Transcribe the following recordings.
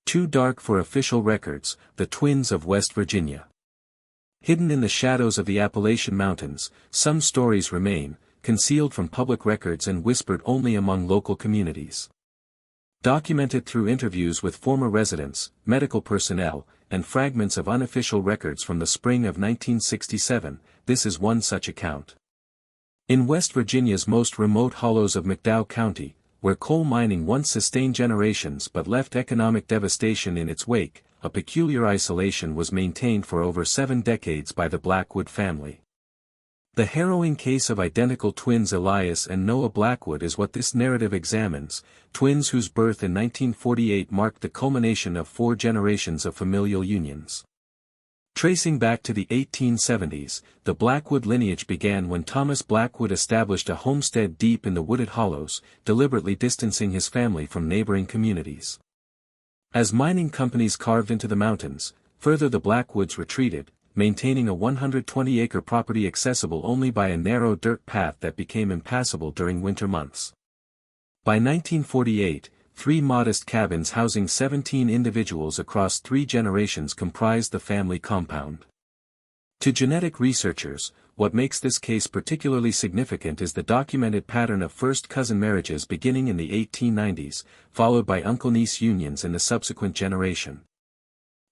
Too dark for official records, the twins of West Virginia. Hidden in the shadows of the Appalachian Mountains, some stories remain, concealed from public records and whispered only among local communities. Documented through interviews with former residents, medical personnel, and fragments of unofficial records from the spring of 1967, this is one such account. In West Virginia's most remote hollows of McDowell County, where coal mining once sustained generations but left economic devastation in its wake, a peculiar isolation was maintained for over 7 decades by the Blackwood family. The harrowing case of identical twins Elias and Noah Blackwood is what this narrative examines, twins whose birth in 1948 marked the culmination of 4 generations of familial unions. Tracing back to the 1870s, the Blackwood lineage began when Thomas Blackwood established a homestead deep in the wooded hollows, deliberately distancing his family from neighboring communities. As mining companies carved into the mountains, further the Blackwoods retreated, maintaining a 120-acre property accessible only by a narrow dirt path that became impassable during winter months. By 1948, 3 modest cabins housing 17 individuals across 3 generations comprised the family compound. To genetic researchers, what makes this case particularly significant is the documented pattern of first-cousin marriages beginning in the 1890s, followed by uncle-niece unions in the subsequent generation.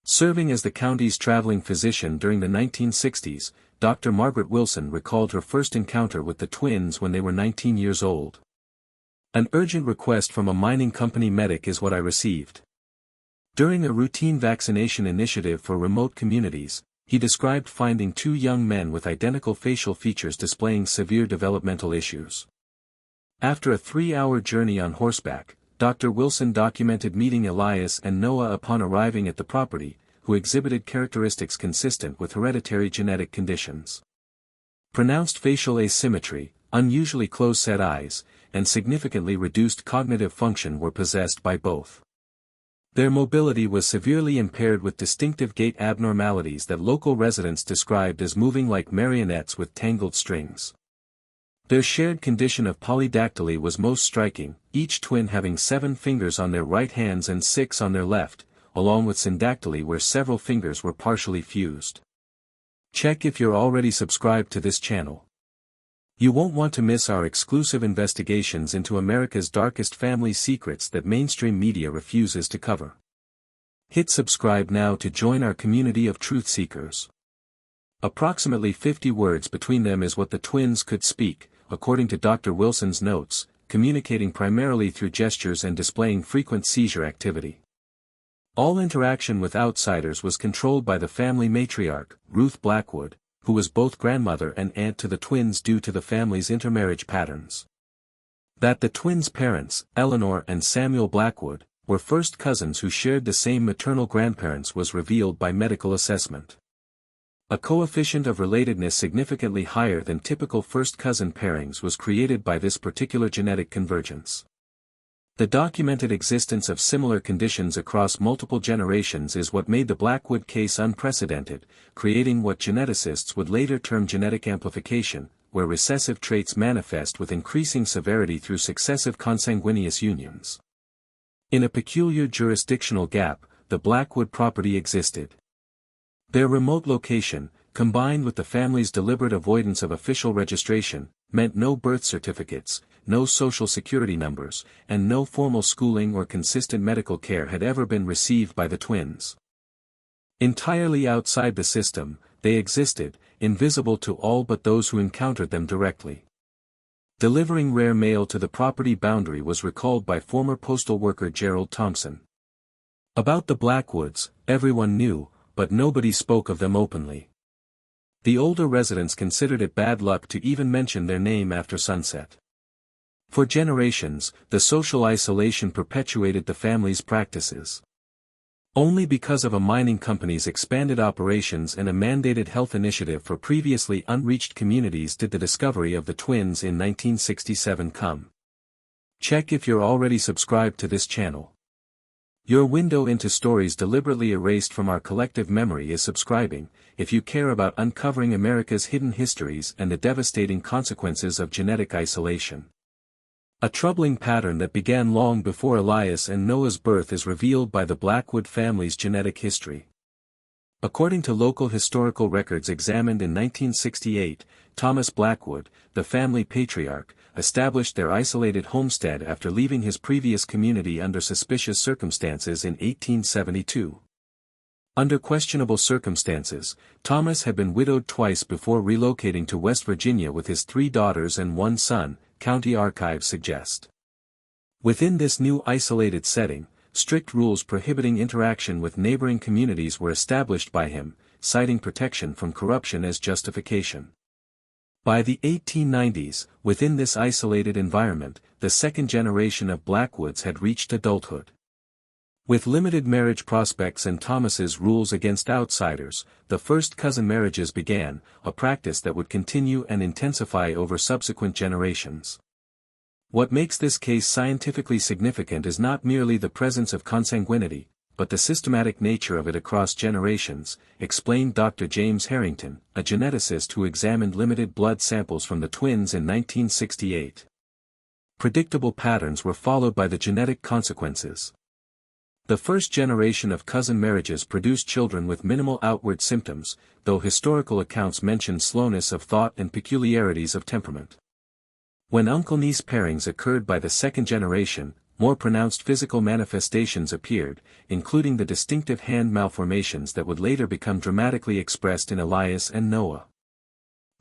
Serving as the county's traveling physician during the 1960s, Dr. Margaret Wilson recalled her first encounter with the twins when they were 19 years old. "An urgent request from a mining company medic is what I received. During a routine vaccination initiative for remote communities, he described finding 2 young men with identical facial features displaying severe developmental issues. After a 3-hour journey on horseback, Dr. Wilson documented meeting Elias and Noah upon arriving at the property, who exhibited characteristics consistent with hereditary genetic conditions. Pronounced facial asymmetry, unusually close-set eyes, and significantly reduced cognitive function were possessed by both. Their mobility was severely impaired with distinctive gait abnormalities that local residents described as moving like marionettes with tangled strings. Their shared condition of polydactyly was most striking, each twin having 7 fingers on their right hands and 6 on their left, along with syndactyly where several fingers were partially fused. Check if you're already subscribed to this channel. You won't want to miss our exclusive investigations into America's darkest family secrets that mainstream media refuses to cover. Hit subscribe now to join our community of truth seekers. Approximately 50 words between them is what the twins could speak, according to Dr. Wilson's notes, communicating primarily through gestures and displaying frequent seizure activity. All interaction with outsiders was controlled by the family matriarch, Ruth Blackwood, who was both grandmother and aunt to the twins due to the family's intermarriage patterns. That the twins' parents, Eleanor and Samuel Blackwood, were first cousins who shared the same maternal grandparents was revealed by medical assessment. A coefficient of relatedness significantly higher than typical first-cousin pairings was created by this particular genetic convergence. The documented existence of similar conditions across multiple generations is what made the Blackwood case unprecedented, creating what geneticists would later term genetic amplification, where recessive traits manifest with increasing severity through successive consanguineous unions. In a peculiar jurisdictional gap, the Blackwood property existed. Their remote location, combined with the family's deliberate avoidance of official registration, meant no birth certificates, no social security numbers, and no formal schooling or consistent medical care had ever been received by the twins. Entirely outside the system, they existed, invisible to all but those who encountered them directly. Delivering rare mail to the property boundary was recalled by former postal worker Gerald Thompson. About the Blackwoods, everyone knew, but nobody spoke of them openly. The older residents considered it bad luck to even mention their name after sunset. For generations, the social isolation perpetuated the family's practices. Only because of a mining company's expanded operations and a mandated health initiative for previously unreached communities did the discovery of the twins in 1967 come. Check if you're already subscribed to this channel. Your window into stories deliberately erased from our collective memory is subscribing, if you care about uncovering America's hidden histories and the devastating consequences of genetic isolation. A troubling pattern that began long before Elias and Noah's birth is revealed by the Blackwood family's genetic history. According to local historical records examined in 1968, Thomas Blackwood, the family patriarch, established their isolated homestead after leaving his previous community under suspicious circumstances in 1872. Under questionable circumstances, Thomas had been widowed twice before relocating to West Virginia with his 3 daughters and 1 son, county archives suggest. Within this new isolated setting, strict rules prohibiting interaction with neighboring communities were established by him, citing protection from corruption as justification. By the 1890s, within this isolated environment, the second generation of Blackwoods had reached adulthood. With limited marriage prospects and Thomas's rules against outsiders, the first cousin marriages began, a practice that would continue and intensify over subsequent generations. What makes this case scientifically significant is not merely the presence of consanguinity, but the systematic nature of it across generations, explained Dr. James Harrington, a geneticist who examined limited blood samples from the twins in 1968. Predictable patterns were followed by the genetic consequences. The first generation of cousin marriages produced children with minimal outward symptoms, though historical accounts mention slowness of thought and peculiarities of temperament. When uncle-niece pairings occurred by the second generation, more pronounced physical manifestations appeared, including the distinctive hand malformations that would later become dramatically expressed in Elias and Noah.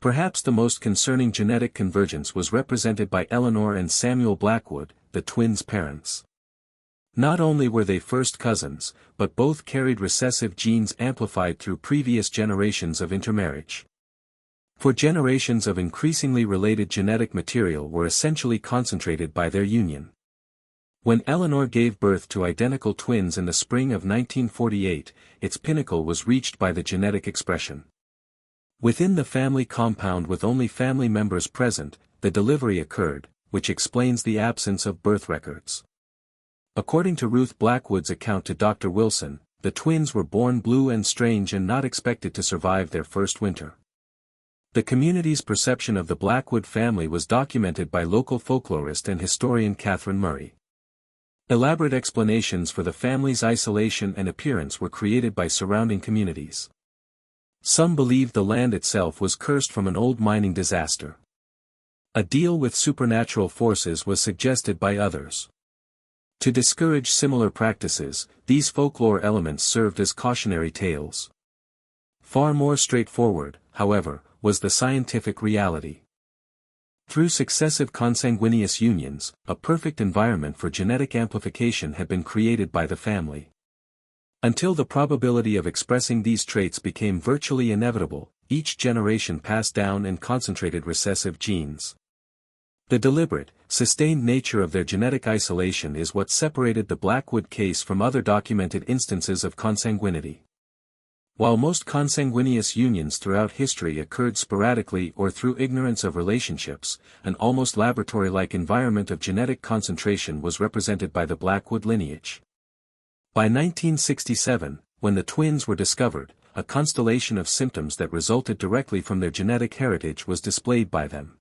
Perhaps the most concerning genetic convergence was represented by Eleanor and Samuel Blackwood, the twins' parents. Not only were they first cousins, but both carried recessive genes amplified through previous generations of intermarriage. For generations of increasingly related genetic material were essentially concentrated by their union. When Eleanor gave birth to identical twins in the spring of 1948, its pinnacle was reached by the genetic expression. Within the family compound with only family members present, the delivery occurred, which explains the absence of birth records. According to Ruth Blackwood's account to Dr. Wilson, the twins were born blue and strange and not expected to survive their first winter. The community's perception of the Blackwood family was documented by local folklorist and historian Catherine Murray. Elaborate explanations for the family's isolation and appearance were created by surrounding communities. Some believed the land itself was cursed from an old mining disaster. A deal with supernatural forces was suggested by others. To discourage similar practices, these folklore elements served as cautionary tales. Far more straightforward, however, was the scientific reality. Through successive consanguineous unions, a perfect environment for genetic amplification had been created by the family. Until the probability of expressing these traits became virtually inevitable, each generation passed down and concentrated recessive genes. The deliberate, sustained nature of their genetic isolation is what separated the Blackwood case from other documented instances of consanguinity. While most consanguineous unions throughout history occurred sporadically or through ignorance of relationships, an almost laboratory-like environment of genetic concentration was represented by the Blackwood lineage. By 1967, when the twins were discovered, a constellation of symptoms that resulted directly from their genetic heritage was displayed by them.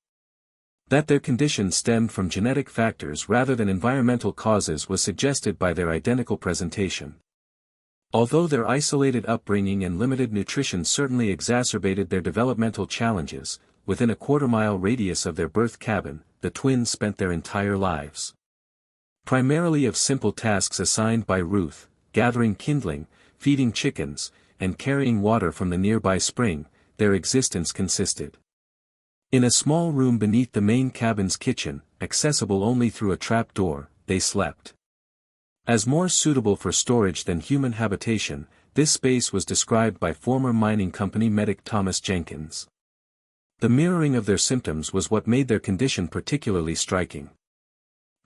That their condition stemmed from genetic factors rather than environmental causes was suggested by their identical presentation. Although their isolated upbringing and limited nutrition certainly exacerbated their developmental challenges, within a quarter-mile radius of their birth cabin, the twins spent their entire lives. Primarily of simple tasks assigned by Ruth, gathering kindling, feeding chickens, and carrying water from the nearby spring, their existence consisted. In a small room beneath the main cabin's kitchen, accessible only through a trap door, they slept. As more suitable for storage than human habitation, this space was described by former mining company medic Thomas Jenkins. The mirroring of their symptoms was what made their condition particularly striking.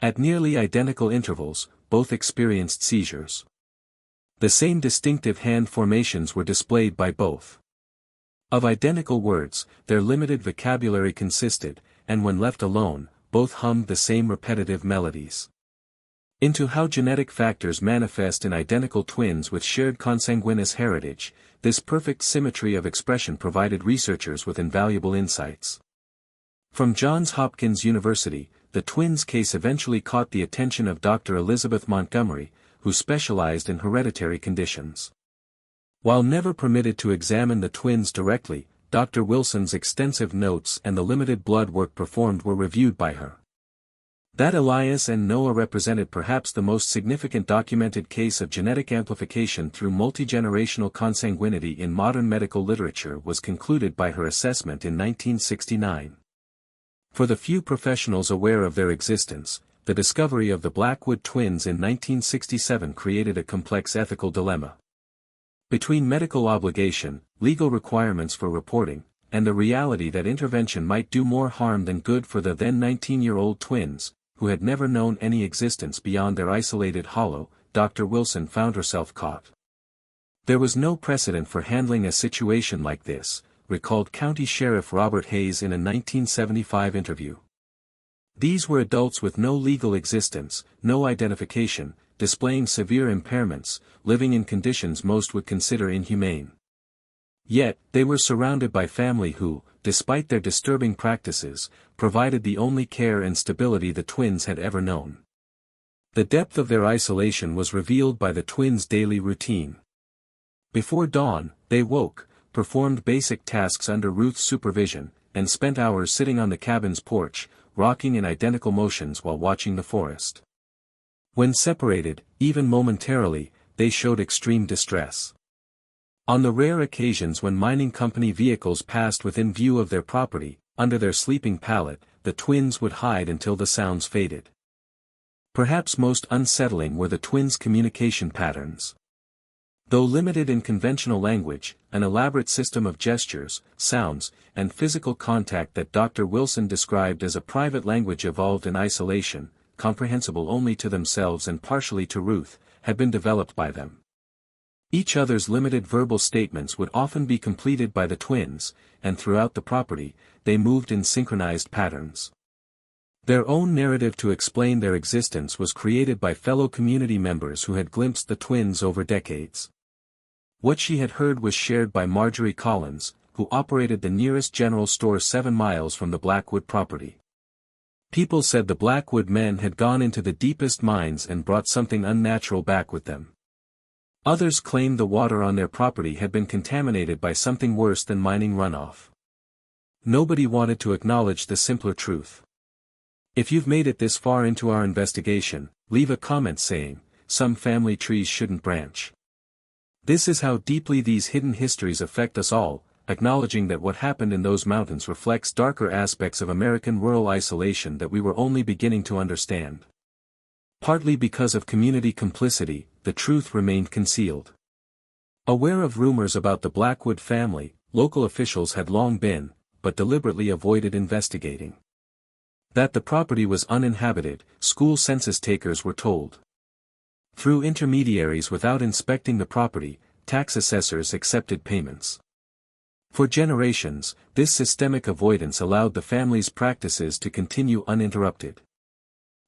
At nearly identical intervals, both experienced seizures. The same distinctive hand formations were displayed by both. Of identical words, their limited vocabulary consisted, and when left alone, both hummed the same repetitive melodies. Into how genetic factors manifest in identical twins with shared consanguineous heritage, this perfect symmetry of expression provided researchers with invaluable insights. From Johns Hopkins University, the twins' case eventually caught the attention of Dr. Elizabeth Montgomery, who specialized in hereditary conditions. While never permitted to examine the twins directly, Dr. Wilson's extensive notes and the limited blood work performed were reviewed by her. That Elias and Noah represented perhaps the most significant documented case of genetic amplification through multigenerational consanguinity in modern medical literature was concluded by her assessment in 1969. For the few professionals aware of their existence, the discovery of the Blackwood twins in 1967 created a complex ethical dilemma. Between medical obligation, legal requirements for reporting, and the reality that intervention might do more harm than good for the then 19-year-old twins, who had never known any existence beyond their isolated hollow, Dr. Wilson found herself caught. There was no precedent for handling a situation like this, recalled County Sheriff Robert Hayes in a 1975 interview. These were adults with no legal existence, no identification, displaying severe impairments, living in conditions most would consider inhumane. Yet, they were surrounded by family who, despite their disturbing practices, provided the only care and stability the twins had ever known. The depth of their isolation was revealed by the twins' daily routine. Before dawn, they woke, performed basic tasks under Ruth's supervision, and spent hours sitting on the cabin's porch, rocking in identical motions while watching the forest. When separated, even momentarily, they showed extreme distress. On the rare occasions when mining company vehicles passed within view of their property, under their sleeping pallet, the twins would hide until the sounds faded. Perhaps most unsettling were the twins' communication patterns. Though limited in conventional language, an elaborate system of gestures, sounds, and physical contact that Dr. Wilson described as a private language evolved in isolation, comprehensible only to themselves and partially to Ruth, had been developed by them. Each other's limited verbal statements would often be completed by the twins, and throughout the property, they moved in synchronized patterns. Their own narrative to explain their existence was created by fellow community members who had glimpsed the twins over decades. What she had heard was shared by Marjorie Collins, who operated the nearest general store 7 miles from the Blackwood property. People said the Blackwood men had gone into the deepest mines and brought something unnatural back with them. Others claimed the water on their property had been contaminated by something worse than mining runoff. Nobody wanted to acknowledge the simpler truth. If you've made it this far into our investigation, leave a comment saying, "Some family trees shouldn't branch." This is how deeply these hidden histories affect us all, acknowledging that what happened in those mountains reflects darker aspects of American rural isolation that we were only beginning to understand. Partly because of community complicity, the truth remained concealed. Aware of rumors about the Blackwood family, local officials had long been, but deliberately avoided investigating. That the property was uninhabited, school census takers were told. Through intermediaries without inspecting the property, tax assessors accepted payments. For generations, this systemic avoidance allowed the family's practices to continue uninterrupted.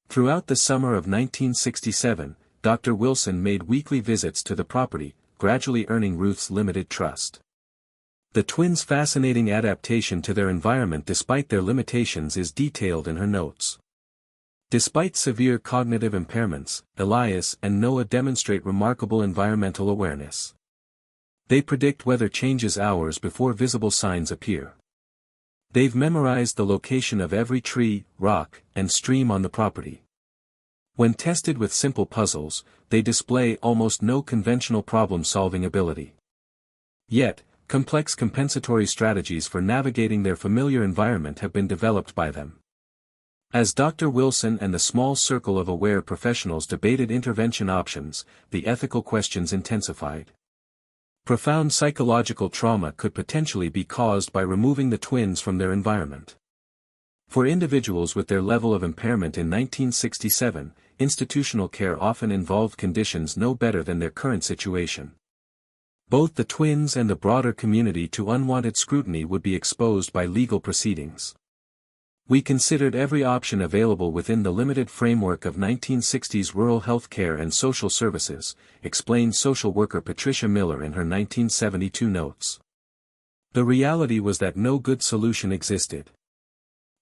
Throughout the summer of 1967, Dr. Wilson made weekly visits to the property, gradually earning Ruth's limited trust. The twins' fascinating adaptation to their environment despite their limitations is detailed in her notes. Despite severe cognitive impairments, Elias and Noah demonstrate remarkable environmental awareness. They predict weather changes hours before visible signs appear. They've memorized the location of every tree, rock, and stream on the property. When tested with simple puzzles, they display almost no conventional problem-solving ability. Yet, complex compensatory strategies for navigating their familiar environment have been developed by them. As Dr. Wilson and the small circle of aware professionals debated intervention options, the ethical questions intensified. Profound psychological trauma could potentially be caused by removing the twins from their environment. For individuals with their level of impairment in 1967, institutional care often involved conditions no better than their current situation. Both the twins and the broader community to unwanted scrutiny would be exposed by legal proceedings. We considered every option available within the limited framework of 1960s rural health care and social services, explained social worker Patricia Miller in her 1972 notes. The reality was that no good solution existed.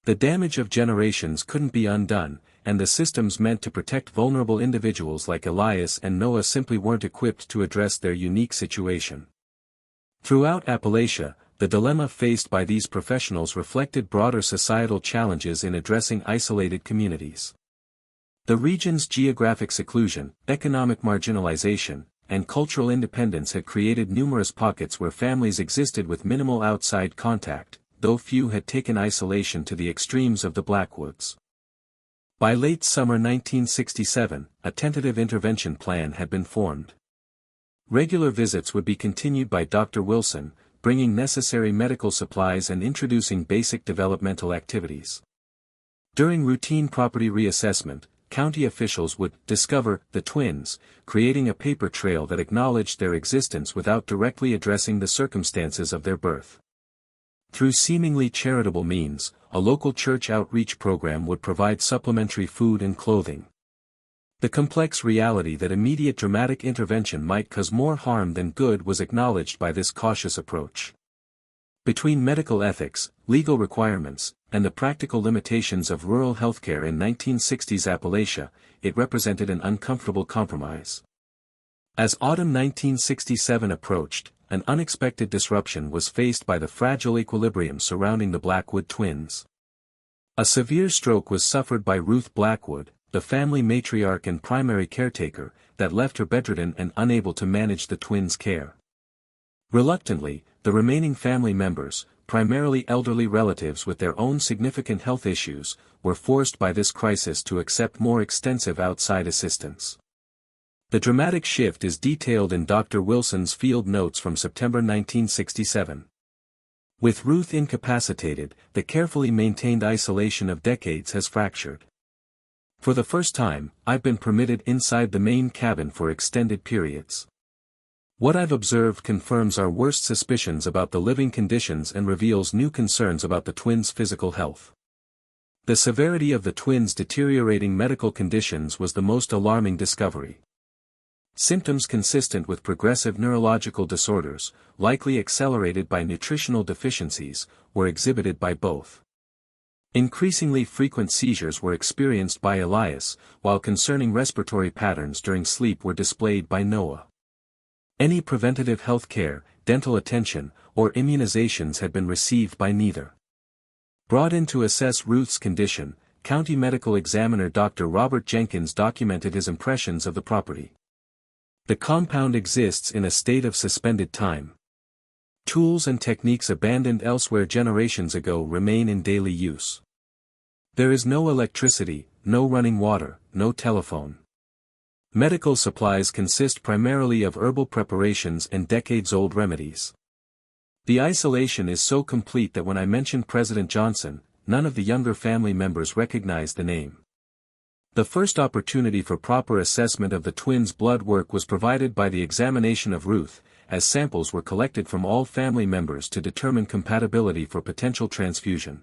The damage of generations couldn't be undone, and the systems meant to protect vulnerable individuals like Elias and Noah simply weren't equipped to address their unique situation. Throughout Appalachia, the dilemma faced by these professionals reflected broader societal challenges in addressing isolated communities. The region's geographic seclusion, economic marginalization, and cultural independence had created numerous pockets where families existed with minimal outside contact, though few had taken isolation to the extremes of the Blackwoods. By late summer 1967, a tentative intervention plan had been formed. Regular visits would be continued by Dr. Wilson, bringing necessary medical supplies and introducing basic developmental activities. During routine property reassessment, county officials would discover the twins, creating a paper trail that acknowledged their existence without directly addressing the circumstances of their birth. Through seemingly charitable means, a local church outreach program would provide supplementary food and clothing. The complex reality that immediate dramatic intervention might cause more harm than good was acknowledged by this cautious approach. Between medical ethics, legal requirements, and the practical limitations of rural healthcare in 1960s Appalachia, it represented an uncomfortable compromise. As autumn 1967 approached, an unexpected disruption was faced by the fragile equilibrium surrounding the Blackwood twins. A severe stroke was suffered by Ruth Blackwood, the family matriarch and primary caretaker, that left her bedridden and unable to manage the twins' care. Reluctantly, the remaining family members, primarily elderly relatives with their own significant health issues, were forced by this crisis to accept more extensive outside assistance. The dramatic shift is detailed in Dr. Wilson's field notes from September 1967. With Ruth incapacitated, the carefully maintained isolation of decades has fractured. For the first time, I've been permitted inside the main cabin for extended periods. What I've observed confirms our worst suspicions about the living conditions and reveals new concerns about the twins' physical health. The severity of the twins' deteriorating medical conditions was the most alarming discovery. Symptoms consistent with progressive neurological disorders, likely accelerated by nutritional deficiencies, were exhibited by both. Increasingly frequent seizures were experienced by Elias, while concerning respiratory patterns during sleep were displayed by Noah. Any preventative health care, dental attention, or immunizations had been received by neither. Brought in to assess Ruth's condition, County Medical Examiner Dr. Robert Jenkins documented his impressions of the property. The compound exists in a state of suspended time. Tools and techniques abandoned elsewhere generations ago remain in daily use. There is no electricity, no running water, no telephone. Medical supplies consist primarily of herbal preparations and decades-old remedies. The isolation is so complete that when I mentioned President Johnson, none of the younger family members recognized the name. The first opportunity for proper assessment of the twins' blood work was provided by the examination of Ruth, as samples were collected from all family members to determine compatibility for potential transfusion.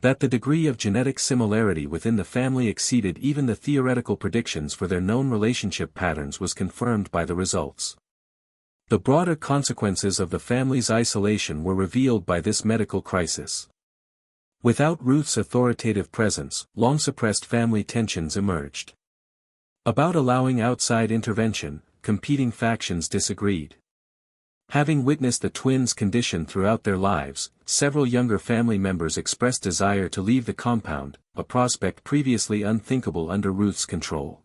That the degree of genetic similarity within the family exceeded even the theoretical predictions for their known relationship patterns was confirmed by the results. The broader consequences of the family's isolation were revealed by this medical crisis. Without Ruth's authoritative presence, long-suppressed family tensions emerged. About allowing outside intervention, competing factions disagreed. Having witnessed the twins' condition throughout their lives, several younger family members expressed desire to leave the compound, a prospect previously unthinkable under Ruth's control.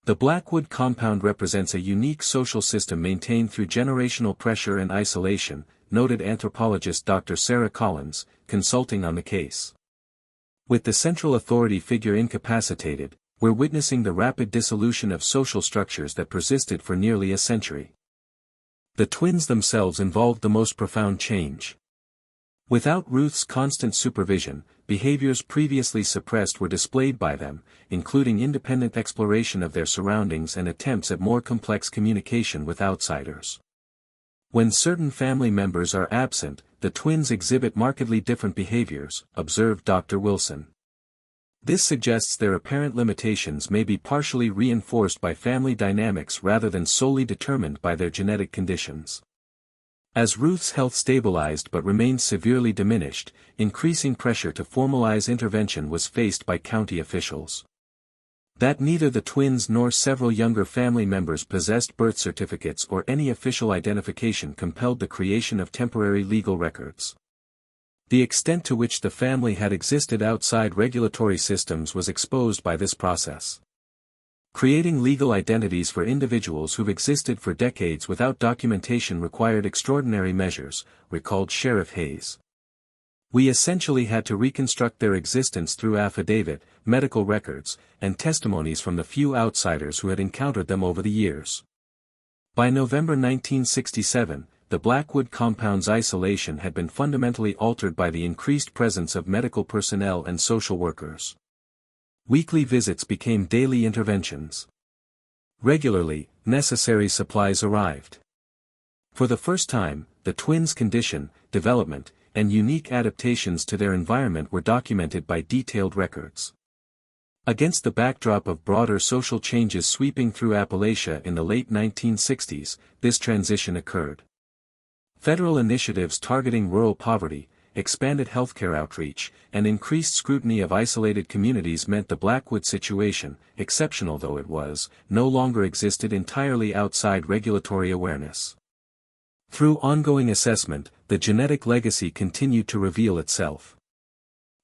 The Blackwood compound represents a unique social system maintained through generational pressure and isolation, noted anthropologist Dr. Sarah Collins, consulting on the case. With the central authority figure incapacitated, we're witnessing the rapid dissolution of social structures that persisted for nearly a century. The twins themselves involved the most profound change. Without Ruth's constant supervision, behaviors previously suppressed were displayed by them, including independent exploration of their surroundings and attempts at more complex communication with outsiders. When certain family members are absent, the twins exhibit markedly different behaviors, observed Dr. Wilson. This suggests their apparent limitations may be partially reinforced by family dynamics rather than solely determined by their genetic conditions. As Ruth's health stabilized but remained severely diminished, increasing pressure to formalize intervention was faced by county officials. That neither the twins nor several younger family members possessed birth certificates or any official identification compelled the creation of temporary legal records. The extent to which the family had existed outside regulatory systems was exposed by this process. Creating legal identities for individuals who've existed for decades without documentation required extraordinary measures, recalled Sheriff Hayes. We essentially had to reconstruct their existence through affidavit, medical records, and testimonies from the few outsiders who had encountered them over the years. By November 1967, the Blackwood compound's isolation had been fundamentally altered by the increased presence of medical personnel and social workers. Weekly visits became daily interventions. Regularly, necessary supplies arrived. For the first time, the twins' condition, development, and unique adaptations to their environment were documented by detailed records. Against the backdrop of broader social changes sweeping through Appalachia in the late 1960s, this transition occurred. Federal initiatives targeting rural poverty, expanded healthcare outreach, and increased scrutiny of isolated communities meant the Blackwood situation, exceptional though it was, no longer existed entirely outside regulatory awareness. Through ongoing assessment, the genetic legacy continued to reveal itself.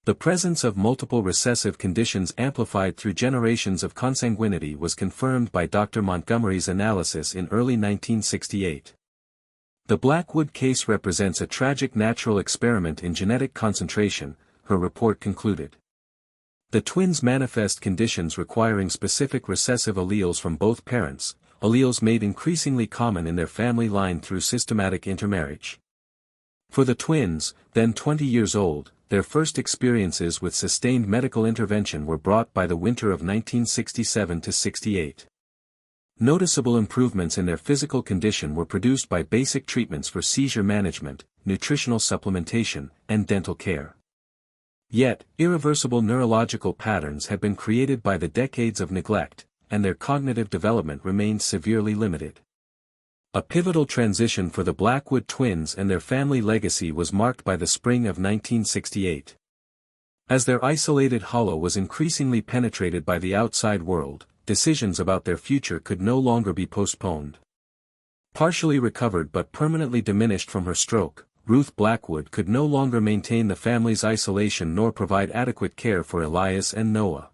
The presence of multiple recessive conditions amplified through generations of consanguinity was confirmed by Dr. Montgomery's analysis in early 1968. The Blackwood case represents a tragic natural experiment in genetic concentration, her report concluded. The twins manifest conditions requiring specific recessive alleles from both parents, alleles made increasingly common in their family line through systematic intermarriage. For the twins, then 20 years old, their first experiences with sustained medical intervention were brought by the winter of 1967–68. Noticeable improvements in their physical condition were produced by basic treatments for seizure management, nutritional supplementation, and dental care. Yet, irreversible neurological patterns had been created by the decades of neglect, and their cognitive development remained severely limited. A pivotal transition for the Blackwood twins and their family legacy was marked by the spring of 1968. As their isolated hollow was increasingly penetrated by the outside world, decisions about their future could no longer be postponed. Partially recovered but permanently diminished from her stroke, Ruth Blackwood could no longer maintain the family's isolation nor provide adequate care for Elias and Noah.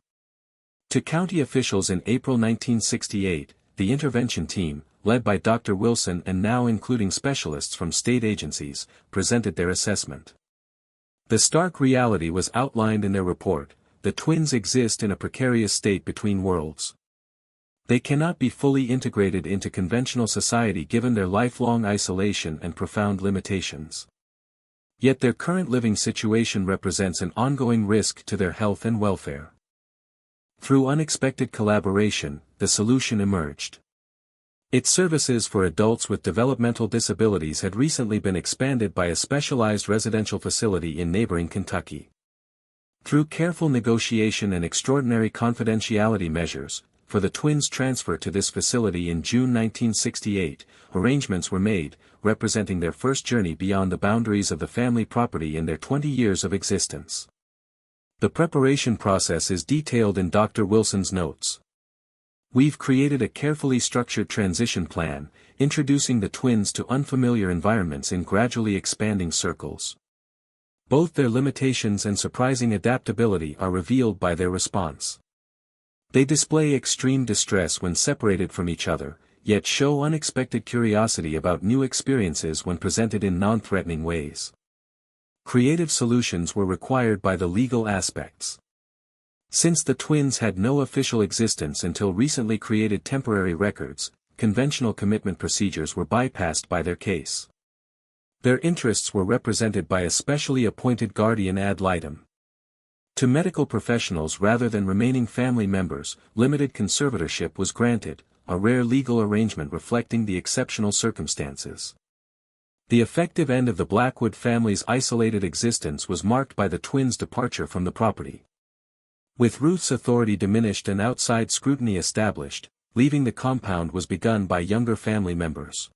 To county officials in April 1968, the intervention team, led by Dr. Wilson and now including specialists from state agencies, presented their assessment. The stark reality was outlined in their report: the twins exist in a precarious state between worlds. They cannot be fully integrated into conventional society given their lifelong isolation and profound limitations. Yet their current living situation represents an ongoing risk to their health and welfare. Through unexpected collaboration, the solution emerged. Its services for adults with developmental disabilities had recently been expanded by a specialized residential facility in neighboring Kentucky. Through careful negotiation and extraordinary confidentiality measures, for the twins' transfer to this facility in June 1968, arrangements were made, representing their first journey beyond the boundaries of the family property in their 20 years of existence. The preparation process is detailed in Dr. Wilson's notes. We've created a carefully structured transition plan, introducing the twins to unfamiliar environments in gradually expanding circles. Both their limitations and surprising adaptability are revealed by their response. They display extreme distress when separated from each other, yet show unexpected curiosity about new experiences when presented in non-threatening ways. Creative solutions were required by the legal aspects. Since the twins had no official existence until recently created temporary records, conventional commitment procedures were bypassed by their case. Their interests were represented by a specially appointed guardian ad litem. To medical professionals rather than remaining family members, limited conservatorship was granted, a rare legal arrangement reflecting the exceptional circumstances. The effective end of the Blackwood family's isolated existence was marked by the twins' departure from the property. With Ruth's authority diminished and outside scrutiny established, leaving the compound was begun by younger family members.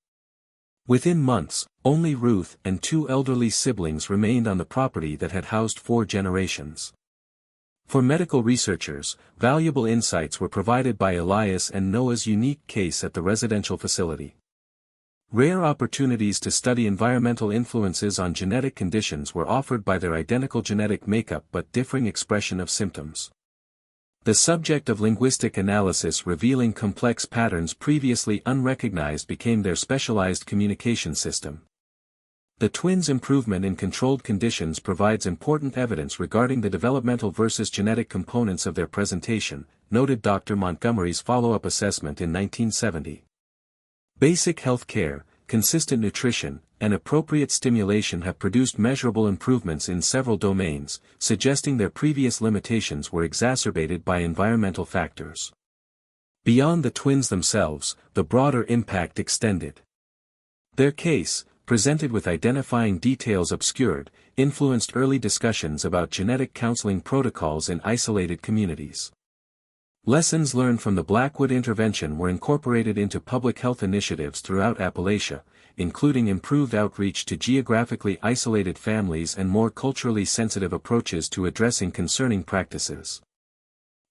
Within months, only Ruth and two elderly siblings remained on the property that had housed 4 generations. For medical researchers, valuable insights were provided by Elias and Noah's unique case at the residential facility. Rare opportunities to study environmental influences on genetic conditions were offered by their identical genetic makeup but differing expression of symptoms. The subject of linguistic analysis revealing complex patterns previously unrecognized became their specialized communication system. The twins' improvement in controlled conditions provides important evidence regarding the developmental versus genetic components of their presentation, noted Dr. Montgomery's follow-up assessment in 1970. Basic health care, consistent nutrition, and appropriate stimulation have produced measurable improvements in several domains, suggesting their previous limitations were exacerbated by environmental factors. Beyond the twins themselves, the broader impact extended. Their case, presented with identifying details obscured, influenced early discussions about genetic counseling protocols in isolated communities. Lessons learned from the Blackwood intervention were incorporated into public health initiatives throughout Appalachia, including improved outreach to geographically isolated families and more culturally sensitive approaches to addressing concerning practices.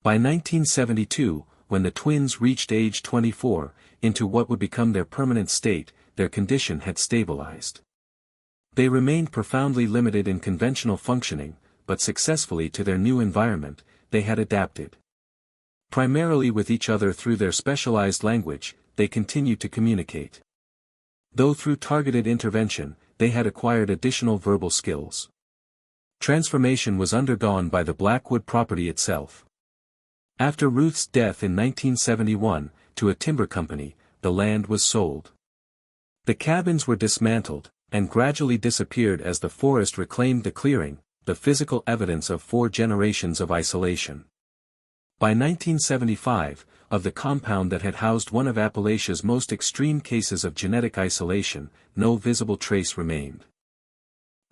By 1972, when the twins reached age 24, into what would become their permanent state, their condition had stabilized. They remained profoundly limited in conventional functioning, but successfully to their new environment, they had adapted. Primarily with each other through their specialized language, they continued to communicate. Though through targeted intervention, they had acquired additional verbal skills. Transformation was undergone by the Blackwood property itself. After Ruth's death in 1971, to a timber company, the land was sold. The cabins were dismantled, and gradually disappeared as the forest reclaimed the clearing, the physical evidence of 4 generations of isolation. By 1975, of the compound that had housed one of Appalachia's most extreme cases of genetic isolation, no visible trace remained.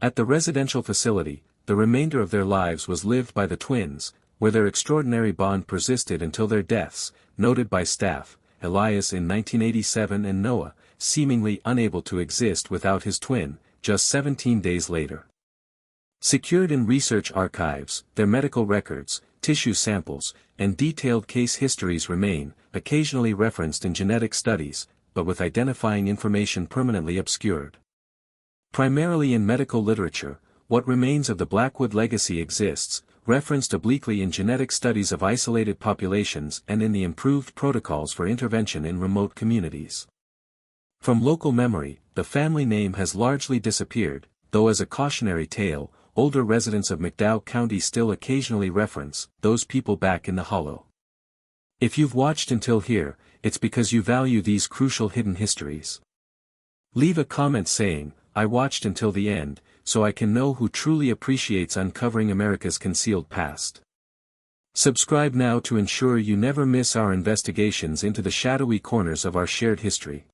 At the residential facility, the remainder of their lives was lived by the twins, where their extraordinary bond persisted until their deaths, noted by staff, Elias in 1987 and Noah, seemingly unable to exist without his twin, just 17 days later. Secured in research archives, their medical records, tissue samples, and detailed case histories remain, occasionally referenced in genetic studies, but with identifying information permanently obscured. Primarily in medical literature, what remains of the Blackwood legacy exists, referenced obliquely in genetic studies of isolated populations and in the improved protocols for intervention in remote communities. From local memory, the family name has largely disappeared, though as a cautionary tale, older residents of McDowell County still occasionally reference those people back in the hollow. If you've watched until here, it's because you value these crucial hidden histories. Leave a comment saying, "I watched until the end, so I can know who truly appreciates uncovering America's concealed past." Subscribe now to ensure you never miss our investigations into the shadowy corners of our shared history.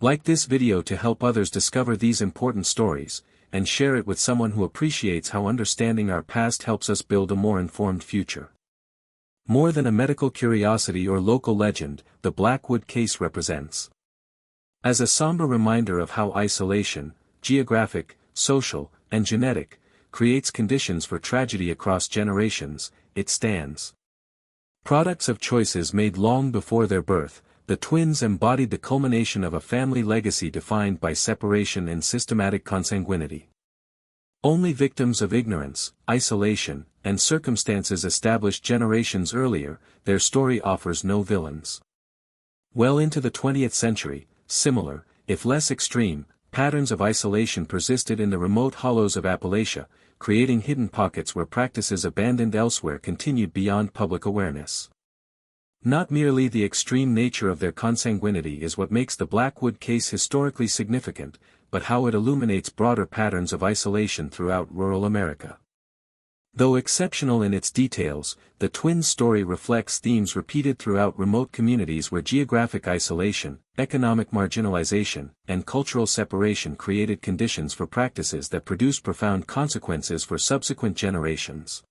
Like this video to help others discover these important stories, and share it with someone who appreciates how understanding our past helps us build a more informed future. More than a medical curiosity or local legend, the Blackwood case represents. As a somber reminder of how isolation, geographic, social, and genetic, creates conditions for tragedy across generations, it stands. Products of choices made long before their birth, the twins embodied the culmination of a family legacy defined by separation and systematic consanguinity. Only victims of ignorance, isolation, and circumstances established generations earlier, their story offers no villains. Well into the 20th century, similar, if less extreme, patterns of isolation persisted in the remote hollows of Appalachia, creating hidden pockets where practices abandoned elsewhere continued beyond public awareness. Not merely the extreme nature of their consanguinity is what makes the Blackwood case historically significant, but how it illuminates broader patterns of isolation throughout rural America. Though exceptional in its details, the twins' story reflects themes repeated throughout remote communities where geographic isolation, economic marginalization, and cultural separation created conditions for practices that produce profound consequences for subsequent generations.